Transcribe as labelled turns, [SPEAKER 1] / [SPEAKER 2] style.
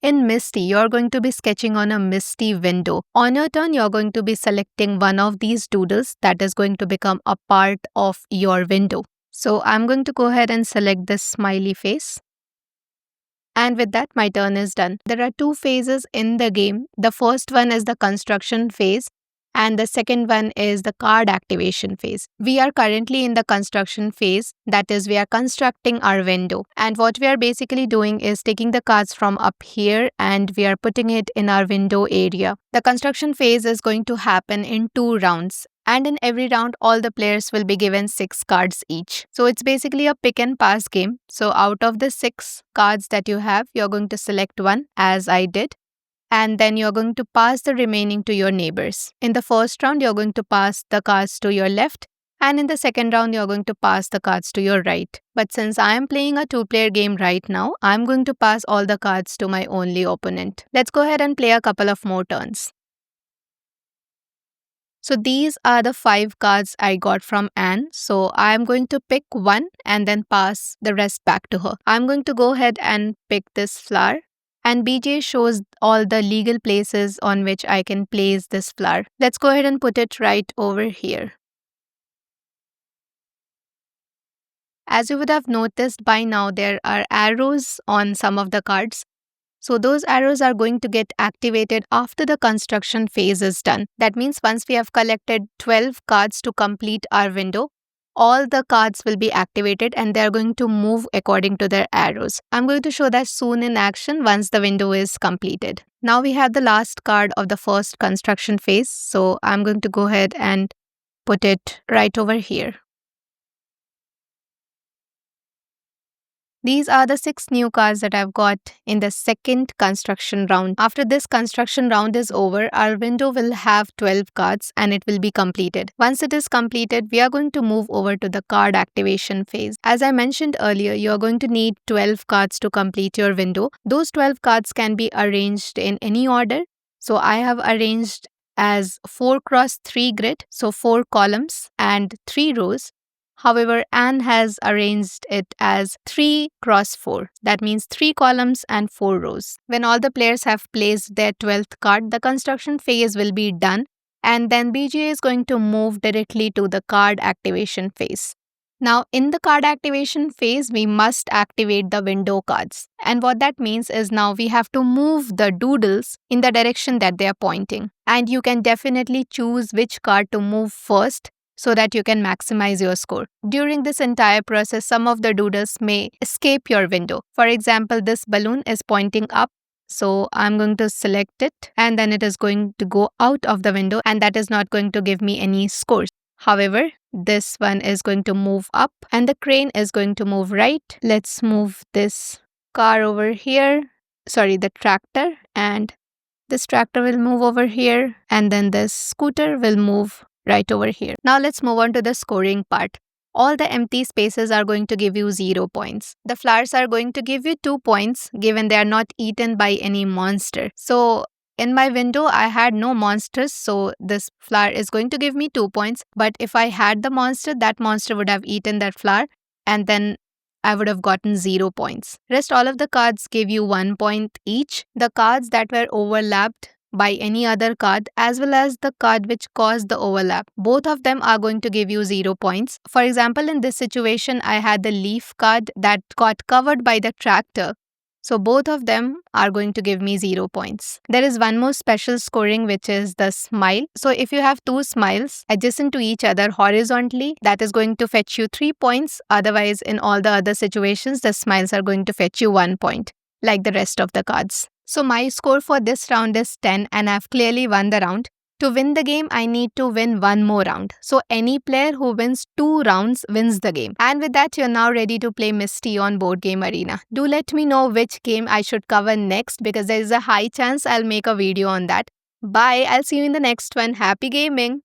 [SPEAKER 1] In Misty, you're going to be sketching on a Misty window. On your turn, you're going to be selecting one of these doodles that is going to become a part of your window. So I'm going to go ahead and select this smiley face. And with that, my turn is done. There are two phases in the game. The first one is the construction phase, and the second one is the card activation phase. We are currently in the construction phase, that is, we are constructing our window. And what we are basically doing is taking the cards from up here and we are putting it in our window area. The construction phase is going to happen in 2 rounds. And in every round, all the players will be given 6 cards each. So it's basically a pick and pass game. So out of the 6 cards that you have, you're going to select one, as I did. And then you're going to pass the remaining to your neighbors. In the first round, you're going to pass the cards to your left. And in the second round, you're going to pass the cards to your right. But since I am playing a 2-player game right now, I'm going to pass all the cards to my only opponent. Let's go ahead and play a couple of more turns. So these are the 5 cards I got from Anne. So I'm going to pick one and then pass the rest back to her. I'm going to go ahead and pick this flower. And BJ shows all the legal places on which I can place this flower. Let's go ahead and put it right over here. As you would have noticed by now, there are arrows on some of the cards. So those arrows are going to get activated after the construction phase is done. That means once we have collected 12 cards to complete our window, all the cards will be activated and they are going to move according to their arrows. I'm going to show that soon in action once the window is completed. Now we have the last card of the first construction phase. So I'm going to go ahead and put it right over here. These are the 6 new cards that I've got in the second construction round. After this construction round is over, our window will have 12 cards and it will be completed. Once it is completed, we are going to move over to the card activation phase. As I mentioned earlier, you are going to need 12 cards to complete your window. Those 12 cards can be arranged in any order. So I have arranged as 4x3 grid, so 4 columns and 3 rows. However, Anne has arranged it as 3x4. That means 3 columns and 4 rows. When all the players have placed their 12th card, the construction phase will be done and then BJ is going to move directly to the card activation phase. Now, in the card activation phase, we must activate the window cards. And what that means is now we have to move the doodles in the direction that they are pointing. And you can definitely choose which card to move first, so that you can maximize your score. During this entire process, some of the doodles may escape your window. For example, this balloon is pointing up, so I'm going to select it and then it is going to go out of the window and that is not going to give me any scores. However, this one is going to move up and the crane is going to move right. Let's move this car over here, the tractor, and this tractor will move over here and then this scooter will move right over here. Now let's move on to the scoring part. All the empty spaces are going to give you 0 points. The flowers are going to give you 2 points given they are not eaten by any monster. So in my window, I had no monsters, so this flower is going to give me 2 points. But if I had the monster, that monster would have eaten that flower and then I would have gotten 0 points. Rest all of the cards give you 1 point each. The cards that were overlapped by any other card as well as the card which caused the overlap, both of them are going to give you 0 points. For example, in this situation, I had the leaf card that got covered by the tractor. So both of them are going to give me 0 points. There is one more special scoring which is the smile. So if you have 2 smiles adjacent to each other horizontally, that is going to fetch you 3 points. Otherwise, in all the other situations, the smiles are going to fetch you 1 point, like the rest of the cards. So my score for this round is 10 and I've clearly won the round. To win the game, I need to win 1 more round. So any player who wins 2 rounds wins the game. And with that, you're now ready to play Misty on Board Game Arena. Do let me know which game I should cover next because there is a high chance I'll make a video on that. Bye, I'll see you in the next one. Happy gaming!